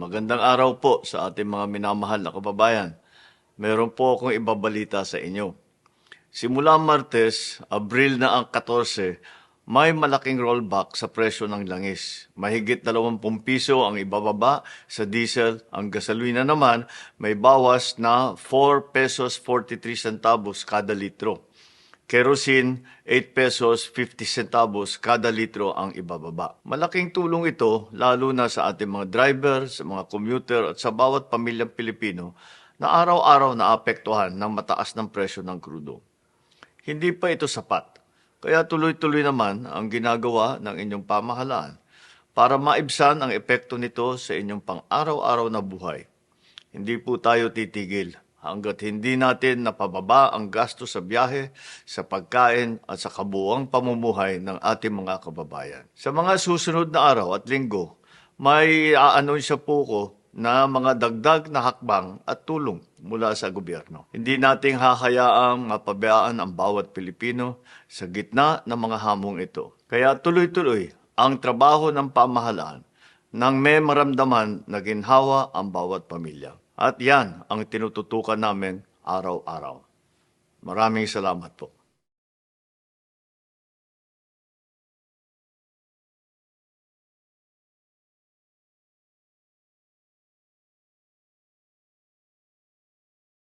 Magandang araw po sa ating mga minamahal na kababayan. Meron po akong ibabalita sa inyo. Simula Martes, Abril na ang 14, may malaking rollback sa presyo ng langis. Mahigit 20 piso ang ibababa sa diesel. Ang gasolina naman may bawas na 4 pesos 43 centavos kada litro. Kerosene, 8 pesos 50 centavos kada litro ang ibababa. Malaking tulong ito lalo na sa ating mga driver, sa mga commuter at sa bawat pamilyang Pilipino na araw-araw naapektuhan ng mataas ng presyo ng krudo. Hindi pa ito sapat, kaya tuloy-tuloy naman ang ginagawa ng inyong pamahalaan para maibsan ang epekto nito sa inyong pang-araw-araw na buhay. Hindi po tayo titigil hanggat hindi natin napababa ang gasto sa biyahe, sa pagkain at sa kabuuang pamumuhay ng ating mga kababayan. Sa mga susunod na araw at linggo, may aanunsya po ko na mga dagdag na hakbang at tulong mula sa gobyerno. Hindi nating hahayaang mapabayaan ang bawat Pilipino sa gitna ng mga hamong ito. Kaya tuloy-tuloy ang trabaho ng pamahalaan nang may maramdaman na ginhawa ang bawat pamilya. At yan ang tinututukan namin araw-araw. Maraming salamat po.